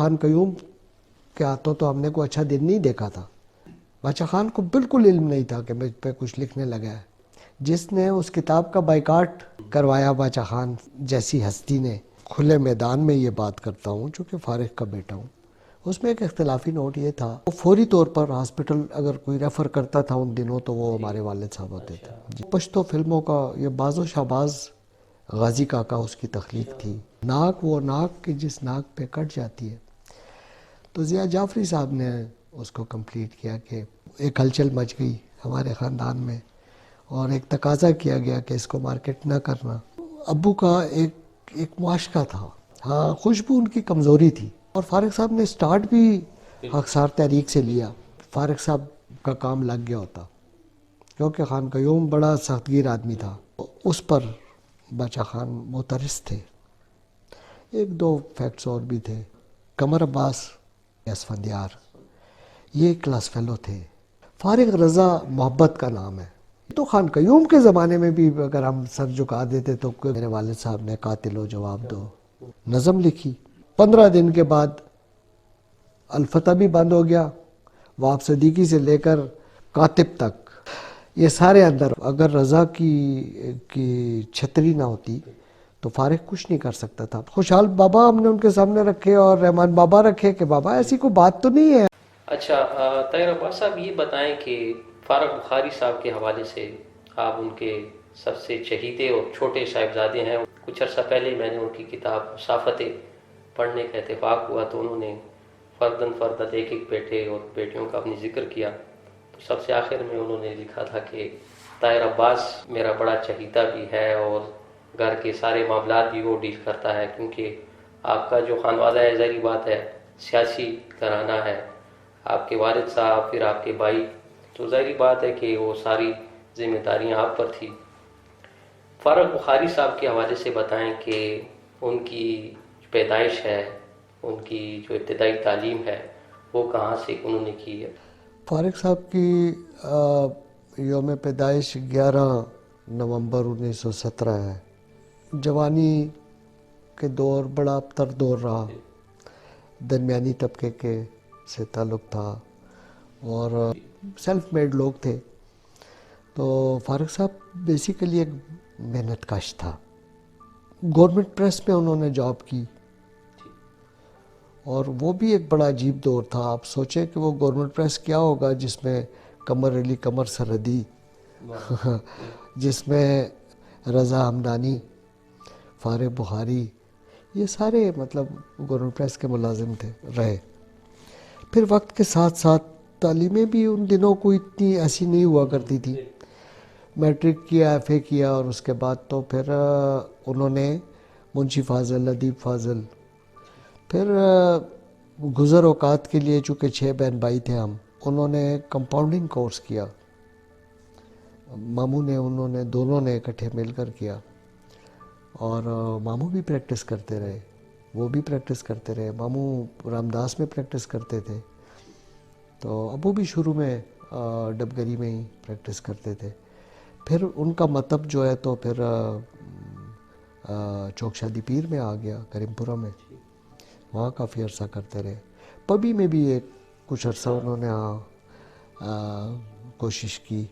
خان قیوم کے ہاتھوں تو ہم نے کوئی اچھا دن نہیں دیکھا تھا. باچا خان کو بالکل علم نہیں تھا کہ مجھ پہ کچھ لکھنے لگا ہے. جس نے اس کتاب کا بائیکاٹ کروایا باچا خان جیسی ہستی نے، کھلے میدان میں یہ بات کرتا ہوں چونکہ فارغ کا بیٹا ہوں. اس میں ایک اختلافی نوٹ یہ تھا، وہ فوری طور پر ہاسپٹل اگر کوئی ریفر کرتا تھا ان دنوں تو وہ ہمارے والد صاحب ہوتے تھے. پشتو فلموں کا یہ باز و شہباز غازی کاکا اس کی تخلیق تھی. ناک وہ ناک کہ جس ناک پہ کٹ جاتی ہے. تو ضیاء جعفری صاحب نے اس کو کمپلیٹ کیا کہ ایک ہلچل مچ گئی ہمارے خاندان میں اور ایک تقاضا کیا گیا کہ اس کو مارکیٹ نہ کرنا. ابو کا ایک معاشقہ تھا. ہاں، خوشبو ان کی کمزوری تھی. اور فارغ صاحب نے سٹارٹ بھی خاکسار تحریک سے لیا. فارغ صاحب کا کام لگ گیا ہوتا کیونکہ خان قیوم بڑا سخت گیر آدمی تھا. اس پر باچا خان مترس تھے. ایک دو فیکٹس اور بھی تھے. قمر عباس اسفندیار یہ کلاس فیلو تھے. فارغ رضا محبت کا نام ہے. تو خان قیوم کے زمانے میں بھی اگر ہم سر جھکا دیتے تو میرے والد صاحب نے قاتل و جواب دو نظم لکھی. 15 دن کے بعد الفتح بھی بند ہو گیا. واب صدیقی سے لے کر کاتب تک یہ سارے اندر. اگر رضا کی چھتری نہ ہوتی تو فارغ کچھ نہیں کر سکتا تھا. خوشحال بابا ہم نے ان کے سامنے رکھے اور رحمان بابا رکھے کہ بابا ایسی کوئی بات تو نہیں ہے. اچھا طاہر عباس صاحب یہ بتائیں کہ فارغ بخاری صاحب کے حوالے سے، آپ ان کے سب سے چہیتے اور چھوٹے صاحبزادے ہیں. کچھ عرصہ پہلے میں نے ان کی کتاب صافتیں پڑھنے کا اتفاق ہوا تو انہوں نے فردن ایک ایک بیٹے اور بیٹیوں کا اپنی ذکر کیا. تو سب سے آخر میں انہوں نے لکھا تھا کہ طاہر عباس میرا بڑا چہیتا بھی ہے اور گھر کے سارے معاملات بھی وہ ڈیل کرتا ہے، کیونکہ آپ کا جو خانوادہ ہے ظاہری بات ہے سیاسی گھرانہ ہے، آپ کے والد صاحب پھر آپ کے بھائی، تو ظاہری بات ہے کہ وہ ساری ذمہ داریاں آپ پر تھی. فارغ بخاری صاحب کے حوالے سے بتائیں کہ ان کی پیدائش ہے، ان کی جو ابتدائی تعلیم ہے وہ کہاں سے انہوں نے کی ہے. فارغ صاحب کی یوم پیدائش 11 نومبر 1917 ہے. جوانی کے دور بڑا ابتر دور رہا. درمیانی طبقے کے سے تعلق تھا اور سیلف میڈ لوگ تھے. تو فارغ صاحب بیسیکلی ایک محنت کش تھا. گورنمنٹ پریس میں انہوں نے جاب کی اور وہ بھی ایک بڑا عجیب دور تھا. آپ سوچیں کہ وہ گورنمنٹ پریس کیا ہوگا جس میں قمر علی قمر سرحدی جس میں رضا ہمدانی، فارغ بخاری، یہ سارے مطلب گورنمنٹ پریس کے ملازم تھے رہے. پھر وقت کے ساتھ ساتھ تعلیمیں بھی ان دنوں کوئی اتنی ایسی نہیں ہوا کرتی تھی. میٹرک کیا، ایف اے کیا اور اس کے بعد تو پھر انہوں نے منشی فاضل، ادیب فاضل، پھر گزر اوقات کے لیے چونکہ 6 بہن بھائی تھے ہم، انہوں نے کمپاؤنڈنگ کورس کیا. ماموں نے انہوں نے دونوں نے اکٹھے مل کر کیا اور ماموں بھی پریکٹس کرتے رہے، وہ بھی پریکٹس کرتے رہے. ماموں رامداس میں پریکٹس کرتے تھے تو ابو بھی شروع میں ڈبگری میں ہی پریکٹس کرتے تھے. پھر ان کا مطلب جو ہے تو پھر چوک شادی پیر میں آ گیا، کریم پورہ میں، وہاں کافی عرصہ کرتے رہے. پبی میں بھی ایک کچھ عرصہ انہوں نے کوشش کی.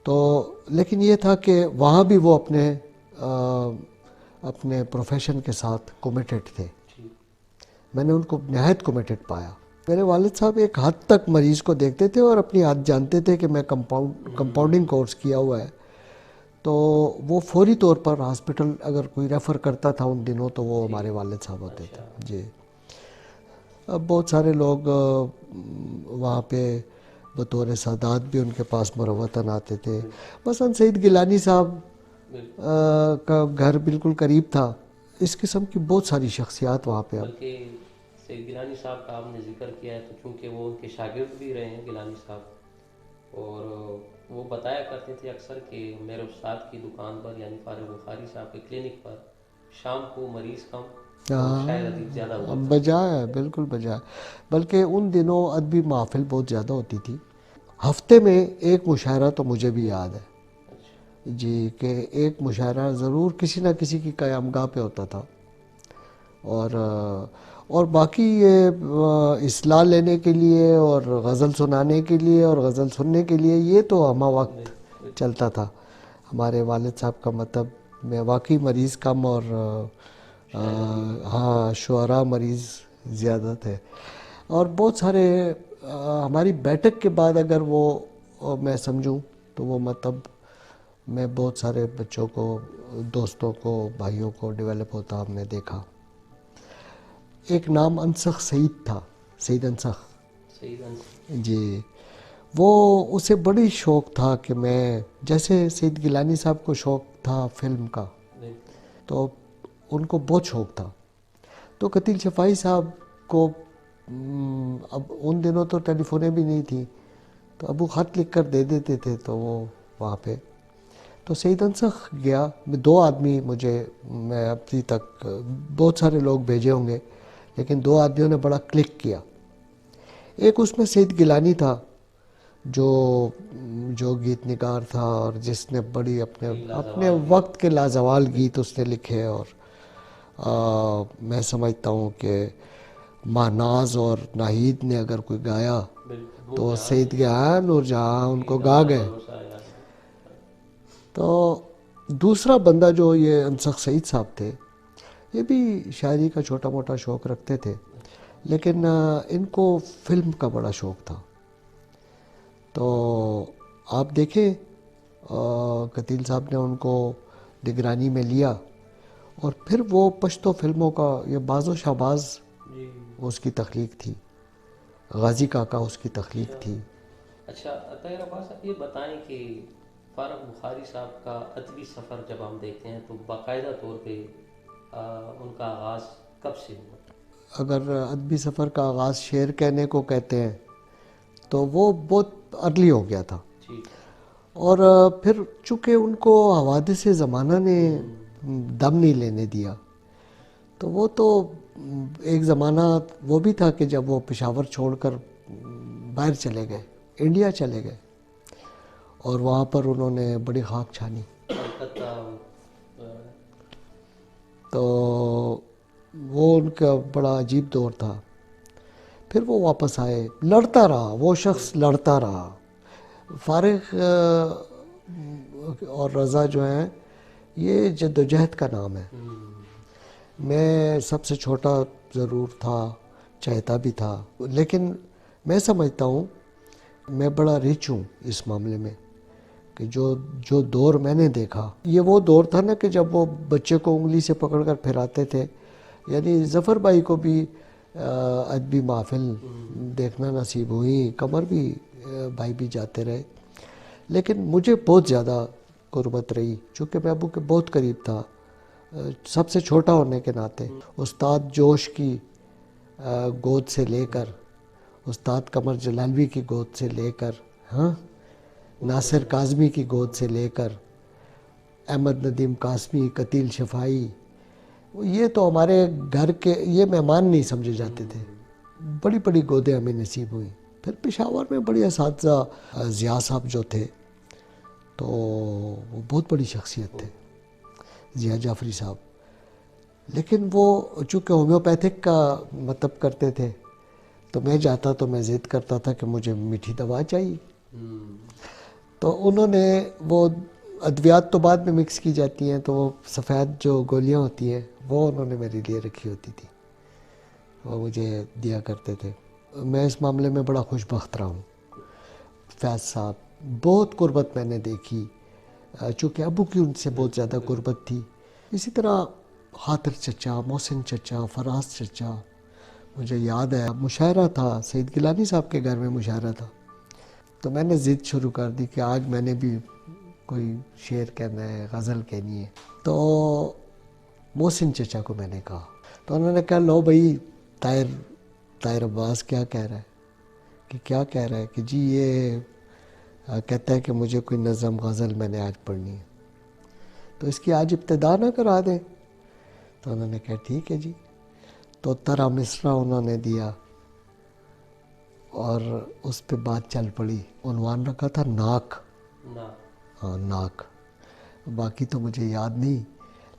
تو لیکن یہ تھا کہ وہاں بھی وہ اپنے پروفیشن کے ساتھ کمیٹڈ تھے. میں نے ان کو نہایت کمیٹڈ پایا. میرے والد صاحب ایک حد تک مریض کو دیکھتے تھے اور اپنی حد جانتے تھے کہ میں کمپاؤنڈنگ کورس کیا ہوا ہے تو وہ فوری طور پر ہاسپٹل اگر کوئی ریفر کرتا تھا ان دنوں تو وہ ہمارے والد صاحب ہوتے تھے. جی اب بہت سارے لوگ وہاں پہ بطور سادات بھی ان کے پاس مروتاً آتے تھے. مثلا سعید گیلانی صاحب کا گھر بالکل قریب تھا. اس قسم کی بہت ساری شخصیات وہاں پہ. بلکہ سعید گیلانی صاحب کا آپ نے ذکر کیا ہے تو چونکہ وہ ان کے شاگرد بھی رہے ہیں گیلانی صاحب، اور وہ بتایا کرتے تھے اکثر کہ میرے استاد کی دکان پر یعنی فارغ بخاری صاحب کے کلینک پر شام کو مریض کم شاید ادیب زیادہ ہوا. بجائے بالکل بجائے، بلکہ ان دنوں ادبی محافل بہت زیادہ ہوتی تھی. ہفتے میں ایک مشاعرہ تو مجھے بھی یاد ہے جی کہ ایک مشاعرہ ضرور کسی نہ کسی کی قیام گاہ پہ ہوتا تھا. اور باقی یہ اصلاح لینے کے لیے اور غزل سنانے کے لیے اور غزل سننے کے لیے یہ تو ہمہ وقت چلتا تھا. ہمارے والد صاحب کا مطلب میں واقعی مریض کم اور ہاں شعراء مریض زیادہ تھے. اور بہت سارے ہماری بیٹھک کے بعد اگر وہ میں سمجھوں تو وہ مطلب میں بہت سارے بچوں کو دوستوں کو بھائیوں کو ڈیولپ ہوتا ہم نے دیکھا. ایک نام انسخ سعید تھا, سعید انسخ جی, وہ اسے بڑی شوق تھا کہ میں جیسے سعید گیلانی صاحب کو شوق تھا فلم کا تو ان کو بہت شوق تھا. تو قتیل شفائی صاحب کو اب ان دنوں تو ٹیلی فونیں بھی نہیں تھیں تو ابو خط لکھ کر دے دیتے تھے تو وہ وہاں پہ تو سعید انسخ گیا. 2 آدمی مجھے, میں ابھی تک بہت سارے لوگ بھیجے ہوں گے لیکن 2 آدمیوں نے بڑا کلک کیا. ایک اس میں سعید گیلانی تھا جو گیت نگار تھا اور جس نے بڑی اپنے وقت کے لازوال گیت اس نے لکھے. اور میں سمجھتا ہوں کہ ماہناز اور ناہید نے اگر کوئی گایا تو سعید گیان اور جہاں ان کو گا گئے. تو دوسرا بندہ جو یہ انسخ سعید صاحب تھے یہ بھی شاعری کا چھوٹا موٹا شوق رکھتے تھے لیکن ان کو فلم کا بڑا شوق تھا. تو آپ دیکھیں قتیل صاحب نے ان کو نگرانی میں لیا اور پھر وہ پشتو فلموں کا یہ باز و شہباز اس کی تخلیق تھی, غازی کاکا اس کی تخلیق تھی. اچھا طاہر عباس صاحب یہ بتائیں کہ فارغ بخاری صاحب کا ادبی سفر جب ہم دیکھتے ہیں تو باقاعدہ طور پہ ان کا آغاز کب سے ہوا؟ اگر ادبی سفر کا آغاز شعر کہنے کو کہتے ہیں تو وہ بہت ارلی ہو گیا تھا. اور پھر چونکہ ان کو حوادث زمانہ نے دم نہیں لینے دیا تو وہ تو ایک زمانہ وہ بھی تھا کہ جب وہ پشاور چھوڑ کر باہر چلے گئے, انڈیا چلے گئے اور وہاں پر انہوں نے بڑی خاک چھانی. تو وہ ان کا بڑا عجیب دور تھا. پھر وہ واپس آئے, لڑتا رہا وہ شخص, لڑتا رہا. فارغ اور رضا جو ہیں یہ جد و جہد کا نام ہے. میں سب سے چھوٹا ضرور تھا, چہتا بھی تھا, لیکن میں سمجھتا ہوں میں بڑا ریچ ہوں اس معاملے میں کہ جو دور میں نے دیکھا یہ وہ دور تھا نا کہ جب وہ بچے کو انگلی سے پکڑ کر پھراتے تھے. یعنی ظفر بھائی کو بھی ادبی محفل دیکھنا نصیب ہوئی, قمر بھی بھائی بھی جاتے رہے, لیکن مجھے بہت زیادہ قربت رہی چونکہ میں ابو کے بہت قریب تھا سب سے چھوٹا ہونے کے ناطے. استاد جوش کی گود سے لے کر, استاد قمر جلالوی کی گود سے لے کر, ہاں ناصر کاظمی کی گود سے لے کر احمد ندیم قاسمی, قتیل شفائی, یہ تو ہمارے گھر کے یہ مہمان نہیں سمجھے جاتے تھے. بڑی بڑی گودیں ہمیں نصیب ہوئیں. پھر پشاور میں بڑے اساتذہ, ضیاء صاحب جو تھے تو وہ بہت بڑی شخصیت تھے, ضیاء جعفری صاحب. لیکن وہ چونکہ ہومیوپیتھک کا مطلب کرتے تھے تو میں جاتا تو میں ضد کرتا تھا کہ مجھے میٹھی دوا چاہیے. تو انہوں نے وہ ادویات تو بعد میں مکس کی جاتی ہیں تو وہ سفید جو گولیاں ہوتی ہیں وہ انہوں نے میرے لیے رکھی ہوتی تھی, وہ مجھے دیا کرتے تھے. میں اس معاملے میں بڑا خوش بخت رہا ہوں. فیض صاحب, بہت قربت میں نے دیکھی چونکہ ابو کی ان سے بہت زیادہ قربت تھی. اسی طرح خاطر چچا, محسن چچا, فراز چچا, مجھے یاد ہے مشاعرہ تھا سعید گیلانی صاحب کے گھر میں مشاعرہ تھا تو میں نے ضد شروع کر دی کہ آج میں نے بھی کوئی شعر کہنا ہے, غزل کہنی ہے. تو محسن چچا کو میں نے کہا تو انہوں نے کہا لو بھائی طاہر عباس کیا کہہ رہا ہے, کہ کیا کہہ رہا ہے, کہ جی یہ کہتا ہے کہ مجھے کوئی نظم غزل میں نے آج پڑھنی ہے تو اس کی آج ابتدا نہ کرا دیں. تو انہوں نے کہا ٹھیک ہے جی. تو ترا مصرع انہوں نے دیا اور اس پہ بات چل پڑی. عنوان رکھا تھا ناک, ہاں ناک, باقی تو مجھے یاد نہیں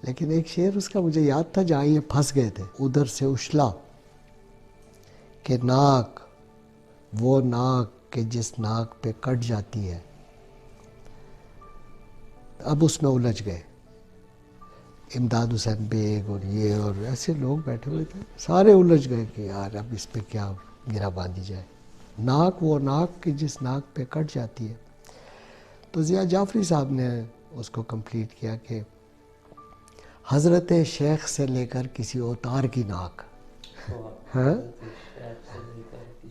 لیکن ایک شعر اس کا مجھے یاد تھا جہاں یہ پھنس گئے تھے, ادھر سے اشلا کہ ناک وہ ناک کہ جس ناک پہ کٹ جاتی ہے. اب اس میں الجھ گئے. امداد حسین بیگ اور یہ اور ایسے لوگ بیٹھے ہوئے تھے, سارے الجھ گئے کہ یار اب اس پہ کیا گرا باندھی جائے. ناک وہ ناک کہ جس ناک پہ کٹ جاتی ہے. تو ضیاء جعفری صاحب نے اس کو کمپلیٹ کیا کہ حضرت شیخ سے لے کر کسی اوتار کی ناک, ہاں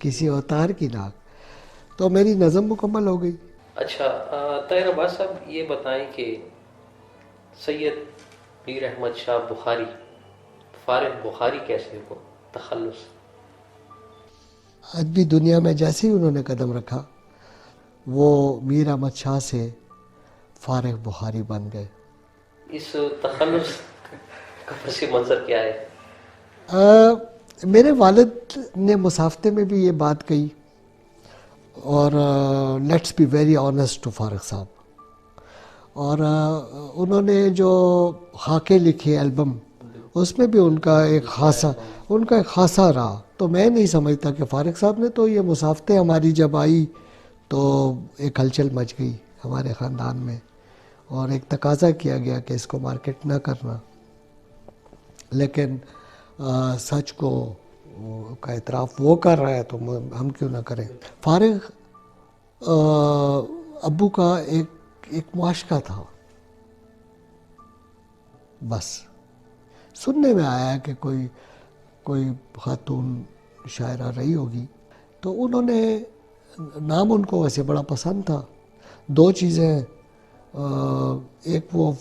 کسی اوتار کی ناک. تو میری نظم مکمل ہو گئی. اچھا طاہر عباس صاحب یہ بتائیں کہ سید میر احمد شاہ بخاری, فارغ بخاری کیسے ہو تخلص؟ ادبی دنیا میں جیسے ہی انہوں نے قدم رکھا وہ میر احمد شاہ سے فارغ بخاری بن گئے. اس تخلص کا پس منظر کیا ہے؟ میرے والد نے مصافحے میں بھی یہ بات کہی, اور let's be very honest to Farigh صاحب. اور انہوں نے جو خاکے لکھی البم, اس میں بھی ان کا ایک خاصا رہا. تو میں نہیں سمجھتا کہ فارغ صاحب نے تو یہ مصافحتیں ہماری جب آئی تو ایک ہلچل مچ گئی ہمارے خاندان میں, اور ایک تقاضا کیا گیا کہ اس کو مارکیٹ نہ کرنا. لیکن سچ کو کا اعتراف وہ کر رہا ہے تو ہم کیوں نہ کریں. فارغ ابو کا ایک معاشقہ تھا. بس سننے میں آیا کہ کوئی خاتون شاعرہ رہی ہوگی, تو انہوں نے نام ان کو ویسے بڑا پسند تھا. دو چیزیں, ایک وہ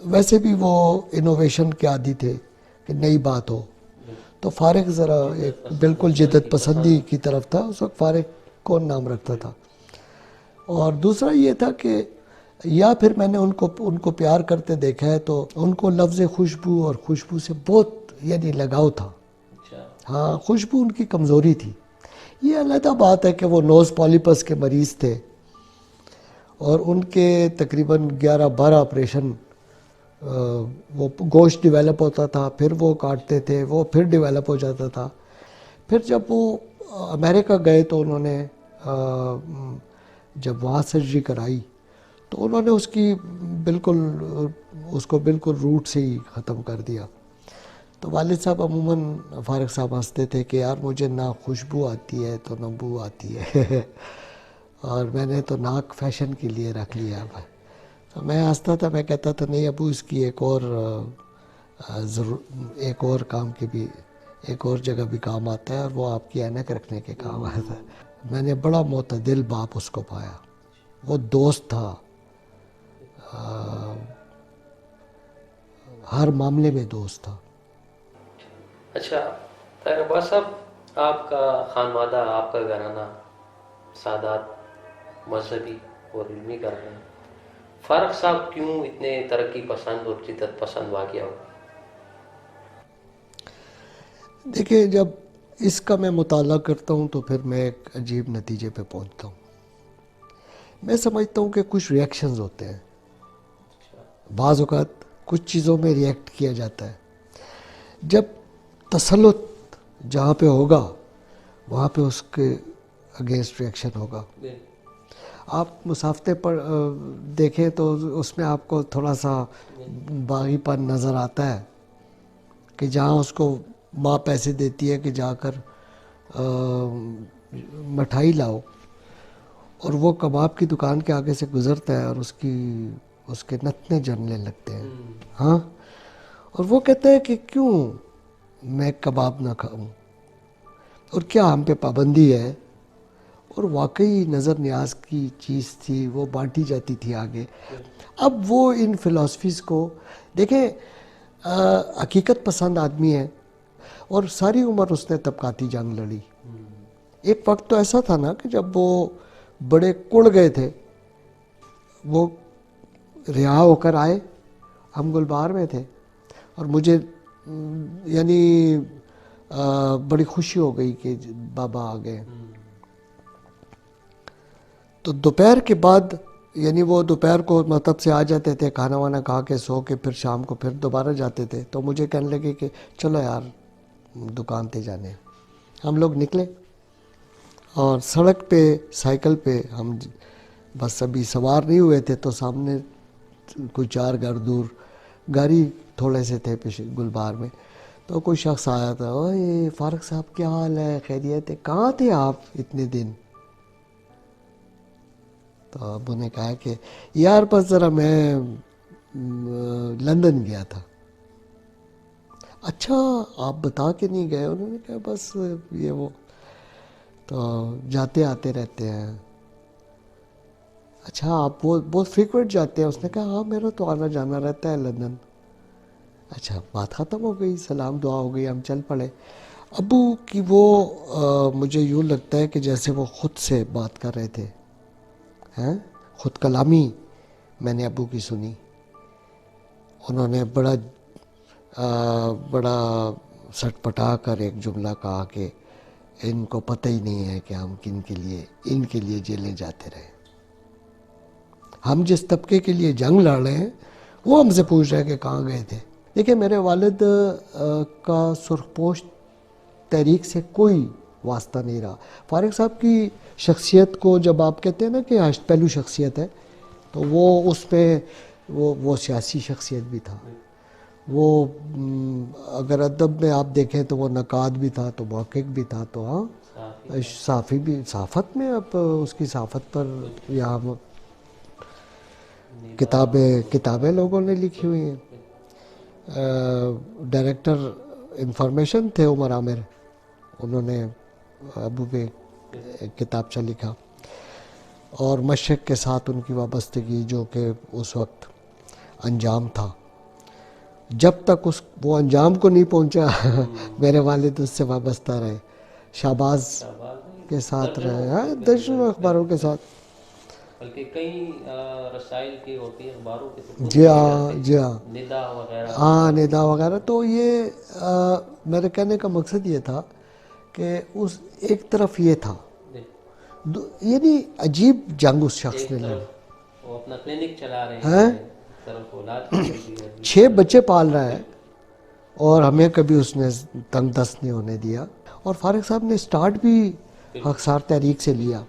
ویسے بھی وہ انوویشن کے عادی تھے کہ نئی بات ہو, تو فارغ ذرا ایک بالکل جدت پسندی کی طرف تھا. اس وقت فارغ کون نام رکھتا تھا. اور دوسرا یہ تھا کہ یا پھر میں نے ان کو پیار کرتے دیکھا ہے تو ان کو لفظ خوشبو اور خوشبو سے بہت یعنی لگاؤ تھا. ہاں خوشبو ان کی کمزوری تھی. یہ علیحدہ بات ہے کہ وہ نوز پالیپس کے مریض تھے اور ان کے تقریباً 11-12 آپریشن, وہ گوشت ڈیولپ ہوتا تھا, پھر وہ کاٹتے تھے, وہ پھر ڈیولپ ہو جاتا تھا. پھر جب وہ امریکہ گئے تو انہوں نے جب وہاں سرجری کرائی تو انہوں نے اس کو بالکل روٹ سے ہی ختم کر دیا. تو والد صاحب عموماً فارغ صاحب ہنستے تھے کہ یار مجھے نہ خوشبو آتی ہے تو نہ بو آتی ہے اور میں نے تو ناک فیشن کے لیے رکھ لیا. تو میں ہنستا تھا, میں کہتا تھا نہیں ابو اس کی ایک اور کام کی بھی ایک اور جگہ بھی کام آتا ہے, اور وہ آپ کی اینک رکھنے کے کام آتا ہے. میں نے بڑا معتدل باپ اس کو پایا. وہ دوست تھا, ہر معاملے میں دوست تھا. اچھا طاہر عباس صاحب, آپ کا خانوادہ, آپ کا گھرانہ سادات مذہبی اور علمی گھرانہ ہے. فارغ صاحب کیوں اتنے ترقی پسند اور جدت پسند واقع ہو؟ دیکھیں جب اس کا میں مطالعہ کرتا ہوں تو پھر میں ایک عجیب نتیجے پہ پہنچتا ہوں. میں سمجھتا ہوں کہ کچھ ریئیکشنز ہوتے ہیں. بعض اوقات کچھ چیزوں میں ریئیکٹ کیا جاتا ہے. جب تسلط جہاں پہ ہوگا وہاں پہ اس کے اگینسٹ ریئیکشن ہوگا. آپ مصافحے پر دیکھیں تو اس میں آپ کو تھوڑا سا باغی پن نظر آتا ہے کہ جہاں اس کو ماں پیسے دیتی ہے کہ جا کر مٹھائی لاؤ, اور وہ کباب کی دکان کے آگے سے گزرتا ہے اور اس کے نتنے جلنے لگتے ہیں. ہاں, اور وہ کہتا ہے کہ کیوں میں کباب نہ کھاؤں, اور کیا ہم پہ پابندی ہے. اور واقعی نظر نیاز کی چیز تھی, وہ بانٹی جاتی تھی آگے. اب وہ ان فلاسفیز کو دیکھیں, حقیقت پسند آدمی ہے اور ساری عمر اس نے طبقاتی جنگ لڑی. ایک وقت تو ایسا تھا نا کہ جب وہ بڑے کڑ گئے تھے, وہ رہا ہو کر آئے, ہم گلبہار میں تھے اور مجھے یعنی بڑی خوشی ہو گئی کہ بابا آ گئے. تو دوپہر کے بعد یعنی وہ دوپہر کو مکتب سے آ جاتے تھے, کھانا وانا کھا کے سو کے پھر شام کو پھر دوبارہ جاتے تھے. تو مجھے کہنے لگے کہ چلو یار دکان تے جانے. ہم لوگ نکلے اور سڑک پہ سائیکل پہ ہم بس ابھی سوار نہیں ہوئے تھے تو سامنے کوئی 4 گھر دور گاڑی تھوڑے سے تھے پیچھے گلبار میں، تو کوئی شخص آیا تھا، اوے فارغ صاحب کیا حال ہے، خیریت ہے، کہاں تھے آپ اتنے دن؟ تو ابو نے کہا کہ یار بس ذرا میں لندن گیا تھا۔ اچھا آپ بتا کے نہیں گئے؟ انہوں نے کہا بس یہ وہ تو جاتے آتے رہتے ہیں۔ اچھا آپ وہ بہت فریکوینٹ جاتے ہیں؟ اس نے کہا ہاں میرا تو آنا جانا رہتا ہے لندن۔ اچھا بات ختم ہو گئی، سلام دعا ہو گئی، ہم چل پڑے۔ ابو کی وہ مجھے یوں لگتا ہے کہ جیسے وہ خود سے بات کر رہے تھے، ہیں خود کلامی میں نے ابو کی سنی۔ انہوں نے بڑا سٹ پٹا کر ایک جملہ کہا کہ ان کو پتہ ہی نہیں ہے کہ ہم ان کے لیے جیلیں جاتے رہے، ہم جس طبقے کے لیے جنگ لڑ رہے ہیں وہ ہم سے پوچھ رہے ہیں کہ کہاں گئے تھے۔ دیکھیں میرے والد کا سرخ پوش تحریک سے کوئی واسطہ نہیں رہا۔ فارغ صاحب کی شخصیت کو جب آپ کہتے ہیں نا کہ 8 پہلو شخصیت ہے، تو وہ اس میں وہ سیاسی شخصیت بھی تھا، وہ اگر ادب میں آپ دیکھیں تو وہ نقاد بھی تھا، تو محقق بھی تھا، تو ہاں صحافی بھی، صحافت میں اب اس کی صحافت پر یہاں کتابیں لوگوں نے لکھی ہوئی ہیں۔ ڈائریکٹر انفارمیشن تھے عمر عامر، انہوں نے ابو پہ ایک کتابچہ لکھا، اور مشرق کے ساتھ ان کی وابستگی جو کہ اس وقت انجام تھا، جب تک وہ انجام کو نہیں پہنچا میرے والد اس سے وابستہ رہے، شہباز کے ساتھ رہے، ہاں درجنوں اخباروں کے ساتھ، بلکہ کئی رسائل کے اور کئی اخباروں کے تو جی ہاں ندا وغیرہ، ہاں ندا وغیرہ۔ تو یہ میرے کہنے کا مقصد یہ تھا کہ اس ایک طرف یہ تھا، یعنی عجیب جنگ اس شخص نے لڑی، وہ اپنا کلینک چلا رہے ہیں، طرف اولاد کی 6 بچے پال رہا ہے، اور ہمیں کبھی اس نے تنگ دست نہیں ہونے دیا۔ اور فارغ صاحب نے سٹارٹ بھی خاکسار تحریک سے لیا۔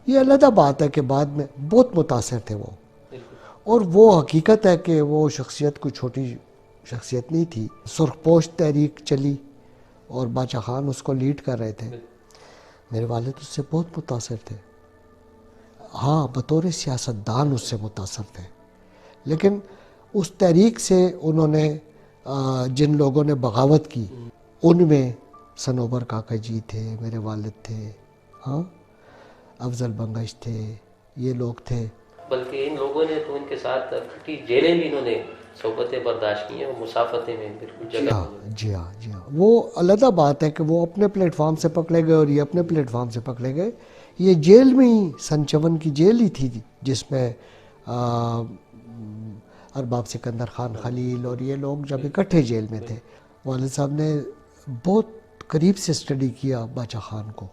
یہ علیحدہ بات ہے کہ بعد میں بہت متاثر تھے وہ، اور وہ حقیقت ہے کہ وہ شخصیت کوئی چھوٹی شخصیت نہیں تھی۔ سرخ پوش تحریک چلی اور باچا خان اس کو لیڈ کر رہے تھے، میرے والد اس سے بہت متاثر تھے، ہاں بطور سیاستدان اس سے متاثر تھے، لیکن اس تحریک سے انہوں نے جن لوگوں نے بغاوت کی ان میں صنوبر کاکا جی تھے، میرے والد تھے، ہاں افضل بنگش تھے، یہ لوگ تھے۔ بلکہ ان لوگوں نے تو ان کے ساتھ کٹی جیلیں بھی انہوں نے صحبتیں برداشت کی ہیں، اور مسافتیں میں بالکل جگہ۔ جی ہاں وہ علیحدہ بات ہے کہ وہ اپنے پلیٹ فارم سے پکڑے گئے اور یہ اپنے پلیٹ فارم سے پکڑے گئے۔ یہ جیل میں ہی سن 54 کی جیل ہی تھی جس میں ارباب سکندر خان خلیل اور یہ لوگ جب اکٹھے جیل میں تھے۔ والد صاحب نے بہت قریب سے اسٹڈی کیا باچا خان کو،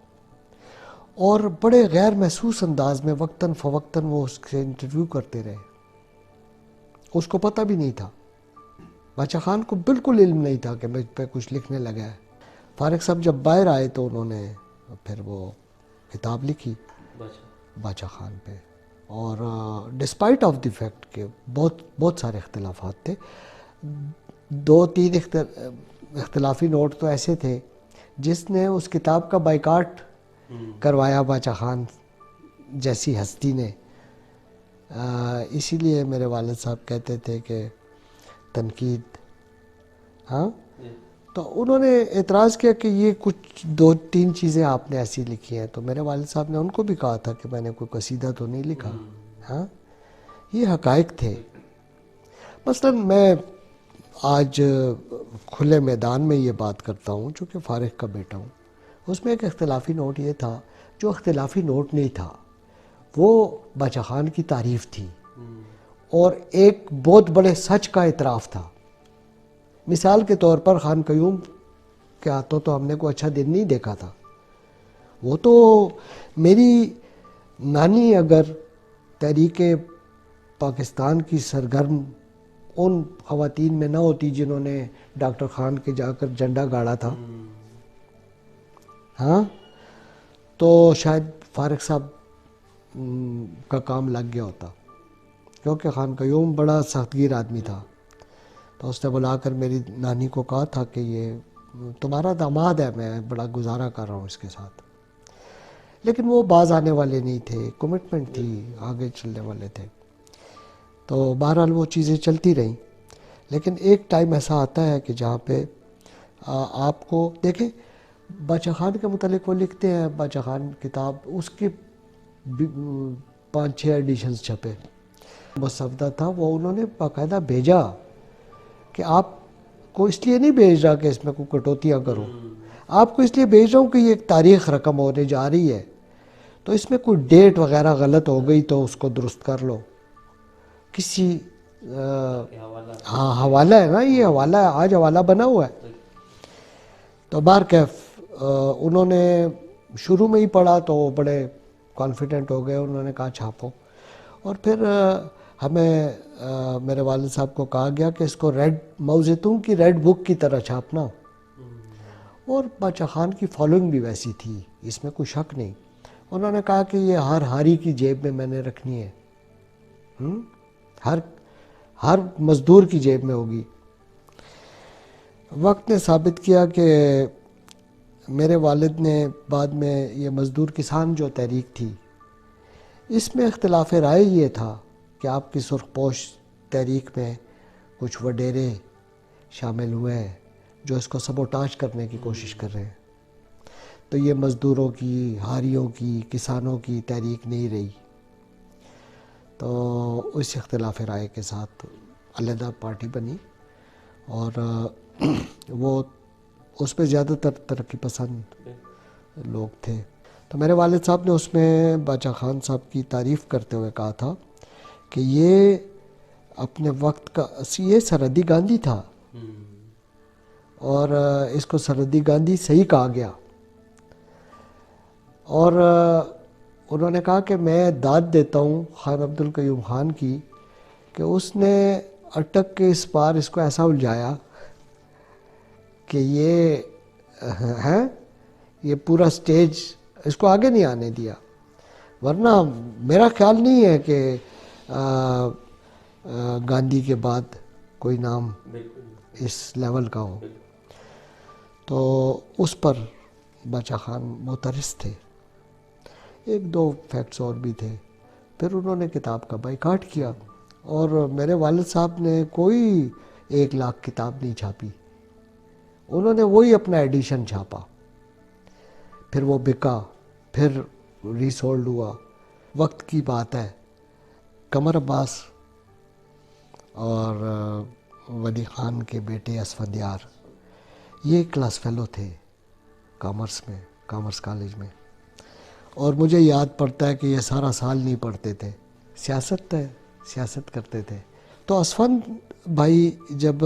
اور بڑے غیر محسوس انداز میں وقتاً فوقتاً وہ اس سے انٹرویو کرتے رہے، اس کو پتہ بھی نہیں تھا، باچا خان کو بالکل علم نہیں تھا کہ مجھ پہ کچھ لکھنے لگا ہے۔ فارغ صاحب جب باہر آئے تو انہوں نے پھر وہ کتاب لکھی باچا خان پہ، اور ڈسپائٹ آف دی فیکٹ کہ بہت سارے اختلافات تھے، 2-3 اختلافی نوٹ تو ایسے تھے جس نے اس کتاب کا بائیکاٹ کروایا باچا خان جیسی ہستی نے۔ اسی لیے میرے والد صاحب کہتے تھے کہ تنقید، ہاں تو انہوں نے اعتراض کیا کہ یہ کچھ 2-3 چیزیں آپ نے ایسی لکھی ہیں، تو میرے والد صاحب نے ان کو بھی کہا تھا کہ میں نے کوئی قصیدہ تو نہیں لکھا، ہاں یہ حقائق تھے۔ مثلاً میں آج کھلے میدان میں یہ بات کرتا ہوں چونکہ فارغ کا بیٹا ہوں، اس میں ایک اختلافی نوٹ یہ تھا، جو اختلافی نوٹ نہیں تھا وہ باچا خان کی تعریف تھی، اور ایک بہت بڑے سچ کا اعتراف تھا۔ مثال کے طور پر خان قیوم کے ہاتھوں تو ہم نے کوئی اچھا دن نہیں دیکھا تھا، وہ تو میری نانی اگر تحریک پاکستان کی سرگرم ان خواتین میں نہ ہوتی جنہوں نے ڈاکٹر خان کے جا کر جھنڈا گاڑا تھا، ہاں تو شاید فارغ صاحب کا کام لگ گیا ہوتا، کیونکہ خان قیوم بڑا سخت گیر آدمی تھا. تو اس نے بلا کر میری نانی کو کہا تھا کہ یہ تمہارا داماد ہے، میں بڑا گزارا کر رہا ہوں اس کے ساتھ. لیکن وہ باز آنے والے نہیں تھے، کمٹمنٹ تھی، آگے چلنے والے تھے. تو بہرحال وہ چیزیں چلتی رہیں. لیکن ایک ٹائم ایسا آتا ہے کہ جہاں پہ آپ کو دیکھیں، باچا خان کے متعلق وہ لکھتے ہیں، باچا خان کتاب اس کے 5-6 ایڈیشنز چھپے. مصفدہ تھا وہ انہوں نے باقاعدہ بھیجا کہ آپ کو اس لیے نہیں بھیج رہا کہ اس میں کوئی کٹوتیاں کروں، آپ کو اس لیے بھیج رہا ہوں کہ یہ ایک تاریخ رقم ہونے جا رہی ہے، تو اس میں کوئی ڈیٹ وغیرہ غلط ہو گئی تو اس کو درست کر لو. کسی ہاں حوالہ ہے نا، یہ حوالہ ہے، آج حوالہ بنا ہوا ہے. تو بہرکیف انہوں نے شروع میں ہی پڑھا تو بڑے کانفیڈنٹ ہو گئے، انہوں نے کہا چھاپو. اور پھر ہمیں میرے والد صاحب کو کہا گیا کہ اس کو موزتوں کی ریڈ بک کی طرح چھاپنا. اور باچا خان کی فالوئنگ بھی ویسی تھی، اس میں کوئی شک نہیں. انہوں نے کہا کہ یہ ہر ہاری کی جیب میں نے رکھنی ہے، ہر مزدور کی جیب میں ہوگی. وقت نے ثابت کیا کہ میرے والد نے بعد میں یہ مزدور کسان جو تحریک تھی، اس میں اختلاف رائے یہ تھا کہ آپ کی سرخ پوش تحریک میں کچھ وڈیرے شامل ہوئے ہیں جو اس کو سبوٹاج کرنے کی کوشش کر رہے ہیں. تو یہ مزدوروں کی، ہاریوں کی، کسانوں کی تحریک نہیں رہی. تو اس اختلاف رائے کے ساتھ علیحدہ پارٹی بنی، اور وہ اس پہ زیادہ تر ترقی پسند لوگ تھے. تو میرے والد صاحب نے اس میں باچا خان صاحب کی تعریف کرتے ہوئے کہا تھا کہ یہ اپنے وقت کا، یہ سرحدی گاندھی تھا، اور اس کو سرحدی گاندھی صحیح کہا گیا. اور انہوں نے کہا کہ میں داد دیتا ہوں خان عبد القیوم خان کی کہ اس نے اٹک کے اس پار اس کو ایسا الجھایا کہ یہ پورا سٹیج اس کو آگے نہیں آنے دیا. ورنہ میرا خیال نہیں ہے کہ گاندھی کے بعد کوئی نام اس لیول کا ہو. تو اس پر باچا خان معترض تھے. ایک دو فیکٹس اور بھی تھے. پھر انہوں نے کتاب کا بائیکاٹ کیا، اور میرے والد صاحب نے کوئی 1 لاکھ کتاب نہیں چھاپی، انہوں نے وہی اپنا ایڈیشن چھاپا. پھر وہ بکا، پھر ریسولڈ ہوا. وقت کی بات ہے، قمر عباس اور ولی خان کے بیٹے اسفندیار یہ کلاس فیلو تھے کامرس میں، کامرس کالج میں. اور مجھے یاد پڑتا ہے کہ یہ سارا سال نہیں پڑھتے تھے، سیاست کرتے تھے. تو اسفند بھائی جب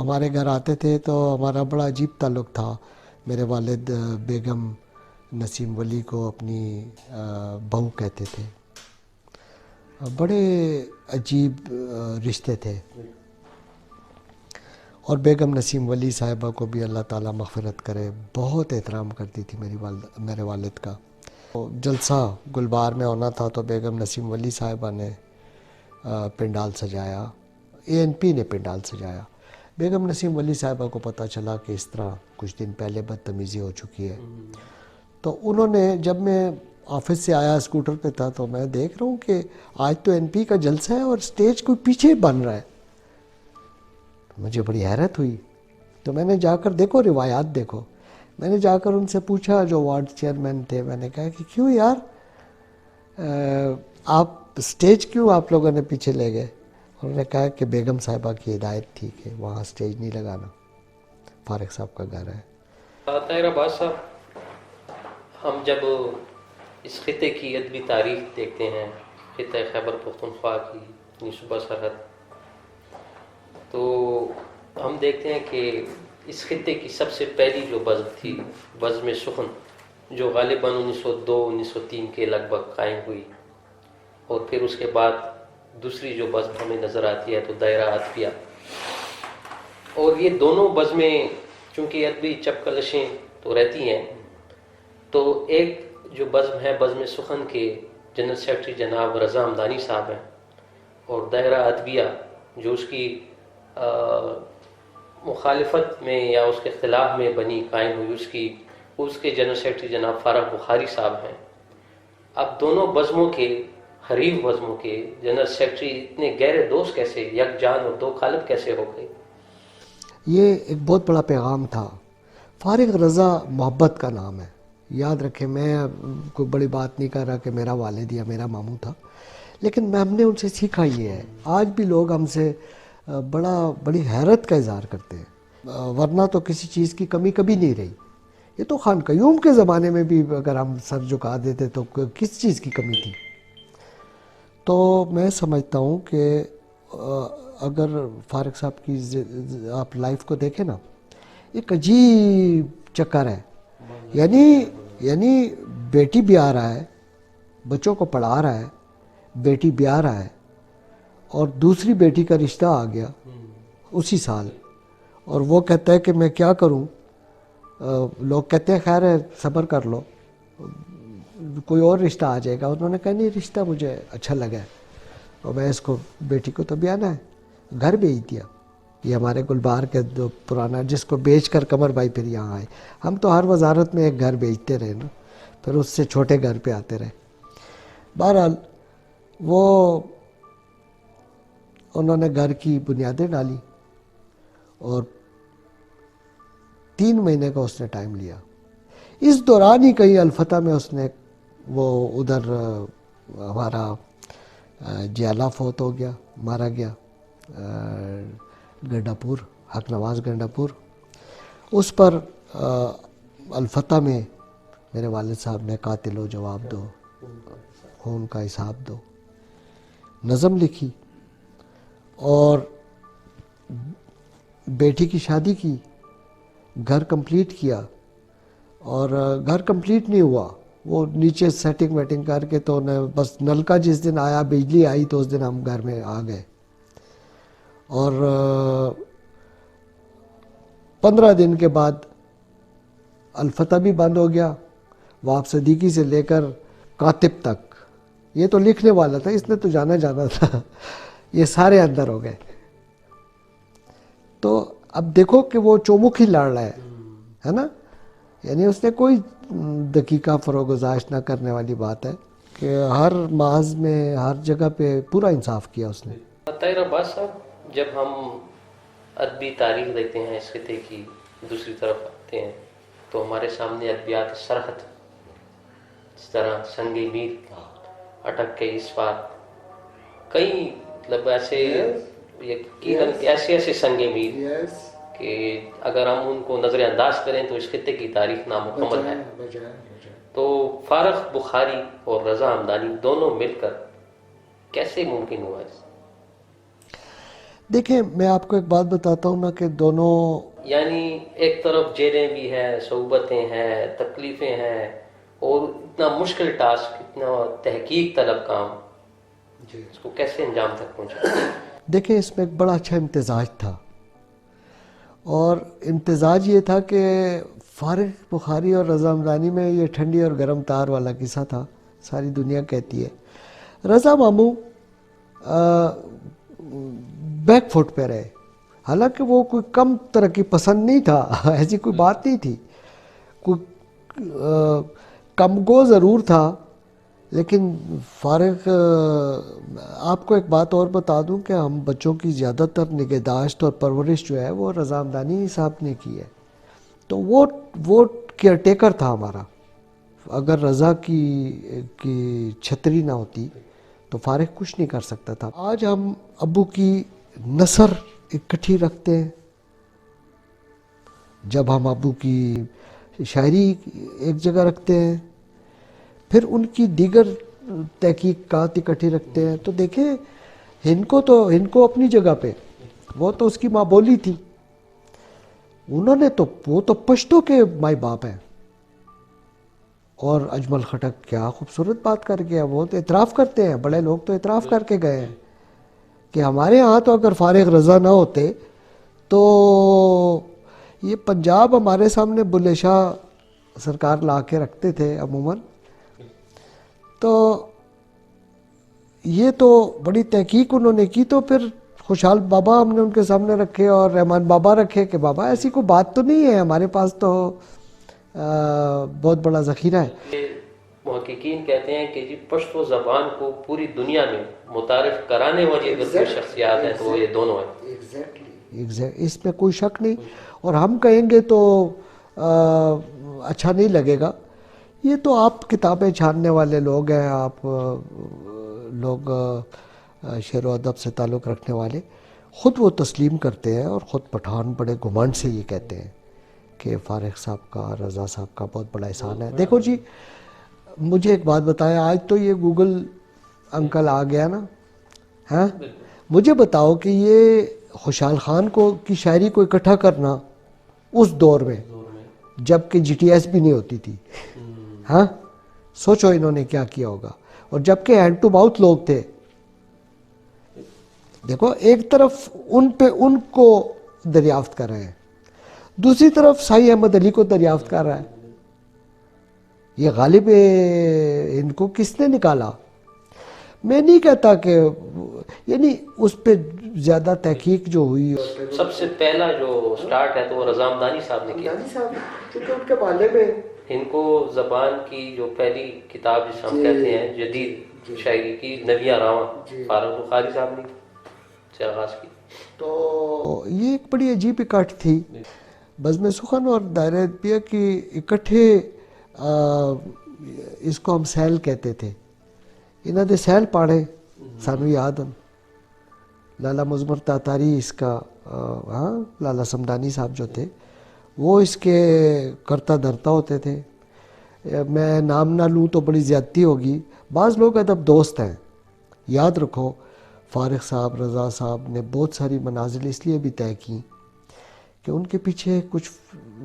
ہمارے گھر آتے تھے تو ہمارا بڑا عجیب تعلق تھا. میرے والد بیگم نسیم ولی کو اپنی بہو کہتے تھے. بڑے عجیب رشتے تھے. اور بیگم نسیم ولی صاحبہ کو بھی اللہ تعالیٰ مغفرت کرے، بہت احترام کرتی تھی میرے والد کا. جلسہ گلبار میں ہونا تھا تو بیگم نسیم ولی صاحبہ نے پنڈال سجایا، ANP نے پنڈال سجایا. بیگم نسیم ولی صاحبہ کو پتہ چلا کہ اس طرح کچھ دن پہلے بدتمیزی ہو چکی ہے. تو انہوں نے، جب میں آفس سے آیا اسکوٹر پہ تھا تو میں دیکھ رہا ہوں کہ آج تو NP کا جلسہ ہے اور سٹیج کوئی پیچھے بن رہا ہے. مجھے بڑی حیرت ہوئی. تو میں نے جا کر، دیکھو روایات دیکھو، میں نے جا کر ان سے پوچھا جو وارڈ چیئرمین تھے، میں نے کہا کہ کیوں یار آپ سٹیج کیوں آپ لوگوں نے پیچھے لے گئے؟ انہوں نے کہا کہ بیگم صاحبہ کی ہدایت تھی کہ وہاں سٹیج نہیں لگانا، فارغ صاحب کا گھر ہے. طاہر عباس صاحب، ہم جب اس خطے کی ادبی تاریخ دیکھتے ہیں، خطہ خیبر پختونخوا کی صوبہ سرحد، تو ہم دیکھتے ہیں کہ اس خطے کی سب سے پہلی جو بزم تھی، بزم سخن، جو غالباً 1902-1903 کے لگ بھگ قائم ہوئی. اور پھر اس کے بعد دوسری جو بزم ہمیں نظر آتی ہے تو دائرہ عاطفیہ. اور یہ دونوں بزمیں چونکہ ادبی چپکلشیں تو رہتی ہیں، تو ایک جو بزم ہے بزم سخن کے جنرل سیکرٹری جناب رضا ہمدانی صاحب ہیں، اور دائرہ ادویہ جو اس کی مخالفت میں یا اس کے خلاف میں بنی قائم ہوئی، اس کے جنرل سیکرٹری جناب فارغ بخاری صاحب ہیں۔ اب دونوں بزموں کے، حریف بزموں کے جنرل سیکرٹری اتنے گہرے دوست کیسے، یک جان اور دو قالب کیسے ہو گئے؟ یہ ایک بہت بڑا پیغام تھا۔ فارغ رضا محبت کا نام ہے، یاد رکھیں، میں کوئی بڑی بات نہیں کر رہا کہ میرا والد یا میرا ماموں تھا، لیکن ہم نے ان سے سیکھا یہ ہے۔ آج بھی لوگ ہم سے بڑی حیرت کا اظہار کرتے ہیں، ورنہ تو کسی چیز کی کمی کبھی نہیں رہی۔ یہ تو خان قیوم کے زمانے میں بھی اگر ہم سر جھکا دیتے تو کس چیز کی کمی تھی؟ تو میں سمجھتا ہوں کہ اگر فارغ صاحب کی آپ لائف کو دیکھیں نا، ایک عجیب چکر ہے، یعنی بیٹی بیاہ رہا ہے، بچوں کو پڑھا رہا ہے، بیٹی بیاہ رہا ہے، اور دوسری بیٹی کا رشتہ آ گیا اسی سال، اور وہ کہتا ہے کہ میں کیا کروں؟ لوگ کہتے ہیں خیر ہے صبر کر لو، کوئی اور رشتہ آ جائے گا۔ انہوں نے کہا نہیں، رشتہ مجھے اچھا لگا ہے اور میں اس کو، بیٹی کو تو بیانا ہے، گھر بیچ دیا۔ یہ ہمارے گلبار کے جو پرانا، جس کو بیچ کر قمر بھائی پھر یہاں آئے۔ ہم تو ہر وزارت میں ایک گھر بیچتے رہے نا، پھر اس سے چھوٹے گھر پہ آتے رہے۔ بہرحال وہ انہوں نے گھر کی بنیادیں ڈالی اور 3 مہینے کا اس نے ٹائم لیا۔ اس دوران ہی کہیں الفتح میں اس نے وہ ادھر ہمارا جیالہ فوت ہو گیا، مارا گیا، گنڈا پور، حق نواز گنڈا پور۔ اس پر الفتح میں میرے والد صاحب نے قاتل ہو جواب دو، خون کا حساب دو نظم لکھی، اور بیٹی کی شادی کی، گھر کمپلیٹ کیا، اور گھر کمپلیٹ نہیں ہوا، وہ نیچے سیٹنگ ویٹنگ کر کے تو بس نلکا جس دن آیا، بجلی آئی تو اس دن ہم گھر میں آ گئے، اور 15 دن کے بعد الفتح بھی بند ہو گیا، واب صدیقی سے لے کر کاتب تک۔ یہ تو لکھنے والا تھا، اس نے تو جانا تھا، یہ سارے اندر ہو گئے۔ تو اب دیکھو کہ وہ چومکھ ہی لڑ رہا ہے نا، یعنی اس نے کوئی دقیقہ فروگزاشت نہ کرنے والی بات ہے کہ ہر محاذ میں، ہر جگہ پہ پورا انصاف کیا اس نے۔ طاہر عباس صاحب، جب ہم ادبی تاریخ دیکھتے ہیں اس خطے کی، دوسری طرف آتے ہیں تو ہمارے سامنے ادبیات سرحد، اس طرح سنگ میر، اٹک کے اس بار کئی مطلب ایسے ایسے سنگ میر کہ اگر ہم ان کو نظر انداز کریں تو اس خطے کی تاریخ نامکمل ہے۔ تو فارغ بخاری اور رضا ہمدانی دونوں مل کر کیسے ممکن ہوا ہے؟ دیکھیں، میں آپ کو ایک بات بتاتا ہوں نا کہ دونوں، یعنی ایک طرف جیلیں بھی ہیں، صعوبتیں ہیں، تکلیفیں ہیں، اور اتنا مشکل ٹاسک، اتنا تحقیق طلب کام، اس کو کیسے انجام تک پہنچا؟ دیکھیں اس میں ایک بڑا اچھا امتزاج تھا، اور امتزاج یہ تھا کہ فارغ بخاری اور رضا ہمدانی میں یہ ٹھنڈی اور گرم تار والا قصہ تھا، ساری دنیا کہتی ہے۔ رضا ماموں بیک فٹ پہ رہے، حالانکہ وہ کوئی کم ترقی پسند نہیں تھا، ایسی کوئی بات نہیں تھی، کوئی کم گو ضرور تھا، لیکن فارغ، آپ کو ایک بات اور بتا دوں کہ ہم بچوں کی زیادہ تر نگہداشت اور پرورش جو ہے وہ رضا ہمدانی صاحب نے کی ہے، تو وہ کیئر ٹیکر تھا ہمارا۔ اگر رضا کی چھتری نہ ہوتی تو فارغ کچھ نہیں کر سکتا تھا۔ آج ہم ابو کی نثر اکٹھی رکھتے ہیں، جب ہم ابو کی شاعری ایک جگہ رکھتے ہیں، پھر ان کی دیگر تحقیقات اکٹھی رکھتے ہیں، تو دیکھیں ہند کو اپنی جگہ پہ، وہ تو اس کی ماں بولی تھی، وہ تو پشتو کے مائی باپ ہیں۔ اور اجمل خٹک کیا خوبصورت بات کر گیا، وہ تو اعتراف کرتے ہیں، بڑے لوگ تو اعتراف کر کے گئے ہیں کہ ہمارے ہاں تو اگر فارغ رضا نہ ہوتے تو یہ پنجاب ہمارے سامنے بلے شاہ سرکار لا کے رکھتے تھے عموماً. تو یہ تو بڑی تحقیق انہوں نے کی. تو پھر خوشحال بابا ہم نے ان کے سامنے رکھے اور رحمان بابا رکھے کہ بابا ایسی کوئی بات تو نہیں ہے, ہمارے پاس تو بہت بڑا ذخیرہ ہے. یہ محققین کہتے ہیں کہ جی پشتو زبان کو پوری دنیا میں متعارف کرانے والی اگر کوئی شخصیات ہیں تو وہ یہ دونوں ہیں. اس میں کوئی شک نہیں. اور ہم کہیں گے تو اچھا نہیں لگے گا. یہ تو آپ کتابیں چھاننے والے لوگ ہیں, آپ لوگ شعر و ادب سے تعلق رکھنے والے, خود وہ تسلیم کرتے ہیں اور خود پٹھان بڑے گھمنڈ سے یہ کہتے ہیں کہ فارغ صاحب کا, رضا صاحب کا بہت بڑا احسان ہے. دیکھو جی مجھے ایک بات بتائیں, آج تو یہ گوگل انکل آ گیا نا, ہاں مجھے بتاؤ کہ یہ خوشحال خان کو کی شاعری کو اکٹھا کرنا اس دور میں جب کہ جی ٹی ایس بھی نہیں ہوتی تھی, ہاں سوچو انہوں نے کیا کیا ہوگا. اور جب کہ ہینڈ ٹو ماؤتھ لوگ تھے. دیکھو ایک طرف ان کو دریافت کر رہے ہیں, دوسری طرف سائی احمد علی کو دریافت کر رہا ہے. یہ غالب ان کو کس نے نکالا؟ میں نہیں کہتا کہ یعنی اس پہ زیادہ تحقیق جو ہوئی. سب سے پہلا جو سٹارٹ ہے تو وہ رضا مدانی صاحب نے کیا, کیونکہ ان کے بالے میں ان کو زبان کی جو پہلی کتاب جسے ہم کہتے ہیں جدید شاعری کی نویہ راواں فارغ بخاری صاحب نے سے آغاز کی. تو یہ ایک بڑی عجیب اکٹھ تھی. بزم سخن اور دائرہ ادبیہ کی اکٹھے اس کو ہم سیل کہتے تھے. انہوں نے سیل پاڑے سانو یاد ہیں. لالا مزمر تاتاری اس کا ہاں لالا سمدانی صاحب جو تھے وہ اس کے کرتا دھرتا ہوتے تھے. میں نام نہ لوں تو بڑی زیادتی ہوگی. بعض لوگ ادب دوست ہیں, یاد رکھو فارغ صاحب, رضا صاحب نے بہت ساری منازل اس لیے بھی طے کی کہ ان کے پیچھے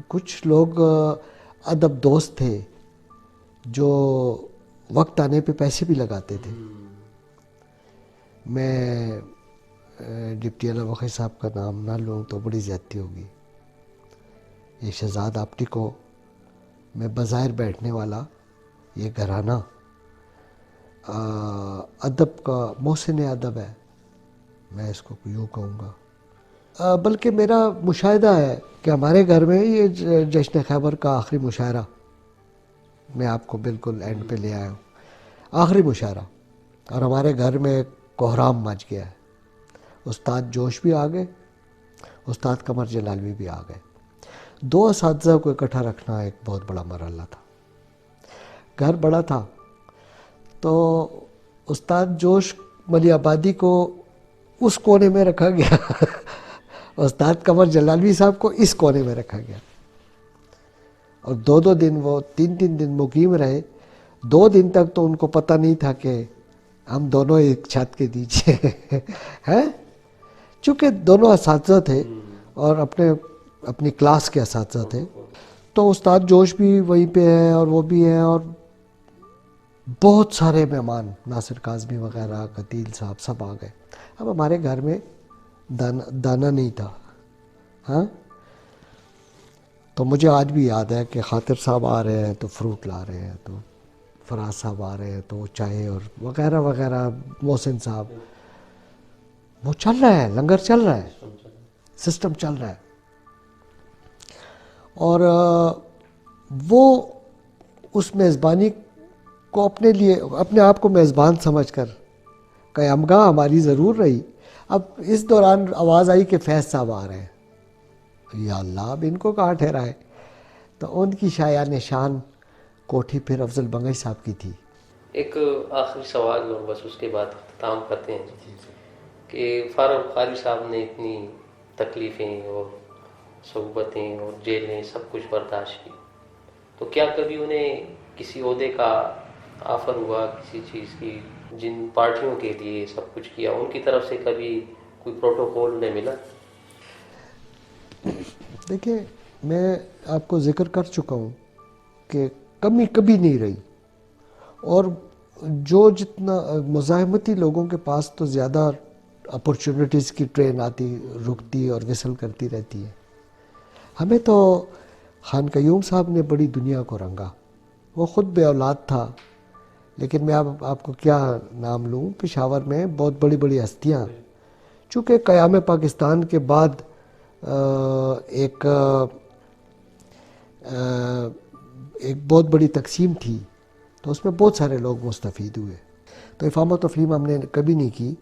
کچھ لوگ ادب دوست تھے جو وقت آنے پہ پیسے بھی لگاتے تھے. میں ڈپٹی علا وقی صاحب کا نام نہ لوں تو بڑی زیادتی ہوگی. یہ شہزاد آپٹیکو میں بظاہر بیٹھنے والا یہ گھرانہ ادب کا محسن ادب ہے, میں اس کو یوں کہوں گا. بلکہ میرا مشاہدہ ہے کہ ہمارے گھر میں یہ جشن خیبر کا آخری مشاعرہ, میں آپ کو بالکل اینڈ پہ لے آیا ہوں, آخری مشاعرہ, اور ہمارے گھر میں کوہرام مچ گیا ہے. استاد جوش بھی آ گئے, استاد قمر جلالوی بھی آ گئے. 2 اساتذہ کو اکٹھا رکھنا ایک بہت بڑا مرحلہ تھا. گھر بڑا تھا تو استاد جوش ملی آبادی کو اس کونے میں رکھا گیا, استاد قمر جلالوی صاحب کو اس کونے میں رکھا گیا, اور 2 دن وہ 3 دن مقیم رہے. 2 دن تک تو ان کو پتہ نہیں تھا کہ ہم دونوں ایک چھت کے نیچے ہیں, چونکہ دونوں اساتذہ تھے اور اپنی کلاس کے اساتذہ تھے. تو استاد جوش بھی وہیں پہ ہے اور وہ بھی ہے, اور بہت سارے مہمان, ناصر کاظمی وغیرہ, قتیل صاحب سب آ گئے. اب ہمارے گھر میں دانا نہیں تھا, ہاں. تو مجھے آج بھی یاد ہے کہ خاطر صاحب آ رہے ہیں تو فروٹ لا رہے ہیں, تو فراز صاحب آ رہے ہیں تو چائے اور وغیرہ وغیرہ, محسن صاحب, وہ چل رہا ہے, لنگر چل رہا ہے, سسٹم چل رہا ہے. اور وہ اس میزبانی کو اپنے آپ کو میزبان سمجھ کر قیامگاہ ہماری ضرور رہی. اب اس دوران آواز آئی کہ فیض صاحب آ رہے ہیں. یا اللہ, اب ان کو کہاں ٹھہرائے. تو ان کی شایع نشان کوٹھی پھر افضل بنگئی صاحب کی تھی. ایک آخری سوال اور بس اس کے بعد اختتام کرتے ہیں کہ فارغ بخاری صاحب نے اتنی تکلیفیں اور صعوبتیں اور جیلیں سب کچھ برداشت کی, تو کیا کبھی انہیں کسی عہدے کا آفر ہوا, کسی چیز کی, جن پارٹیوں کے لیے سب کچھ کیا, ان کی طرف سے کبھی کوئی پروٹوکول انہیں ملا؟ دیکھیں, میں آپ کو ذکر کر چکا ہوں کہ کمی کبھی نہیں رہی, اور جو جتنا مزاحمتی لوگوں کے پاس تو زیادہ اپرچونٹیز کی ٹرین آتی رکتی اور وصل کرتی رہتی ہے. ہمیں تو خان قیوم صاحب نے بڑی دنیا کو رنگا. وہ خود بے اولاد تھا، لیکن میں آپ کو کیا نام لوں، پشاور میں بہت بڑی بڑی ہستیاں، چونکہ قیام پاکستان کے بعد ایک بہت بڑی تقسیم تھی، تو اس میں بہت سارے لوگ مستفید ہوئے. تو افہام و تفہیم ہم نے کبھی نہیں کی،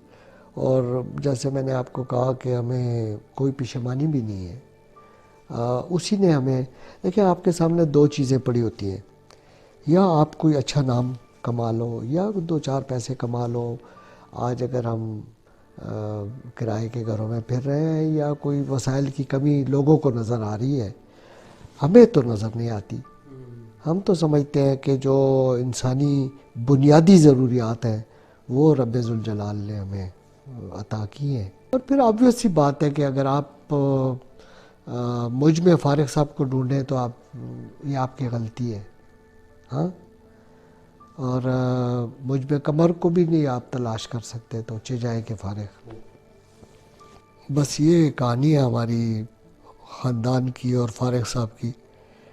اور جیسے میں نے آپ کو کہا کہ ہمیں کوئی پشیمانی بھی نہیں ہے. اسی نے ہمیں، دیکھیں آپ کے سامنے دو چیزیں پڑی ہوتی ہیں، یا آپ کوئی اچھا نام کما لو یا 2-4 پیسے کما لو. آج اگر ہم کرائے کے گھروں میں پھر رہے ہیں یا کوئی وسائل کی کمی لوگوں کو نظر آ رہی ہے، ہمیں تو نظر نہیں آتی. ہم تو سمجھتے ہیں کہ جو انسانی بنیادی ضروریات ہیں وہ رب ذوالجلال نے ہمیں عطا کی ہیں. اور پھر آبویس سی بات ہے کہ اگر آپ مجھ میں فارغ صاحب کو ڈھونڈیں تو یہ آپ کی غلطی ہے. ہاں، اور مجھ میں قمر کو بھی نہیں آپ تلاش کر سکتے، تو چہ جائے کہ فارغ. بس یہ کہانی ہے ہماری خاندان کی اور فارغ صاحب کی.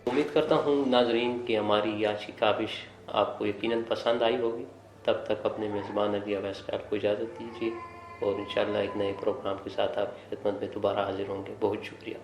امید کرتا ہوں ناظرین کہ ہماری یہ آج کی کاوش آپ کو یقیناً پسند آئی ہوگی. تب تک اپنے میزبان ابھی اویس صاحب کو اجازت دیجیے، اور انشاءاللہ ایک نئے پروگرام کے ساتھ آپ کی خدمت میں دوبارہ حاضر ہوں گے. بہت شکریہ.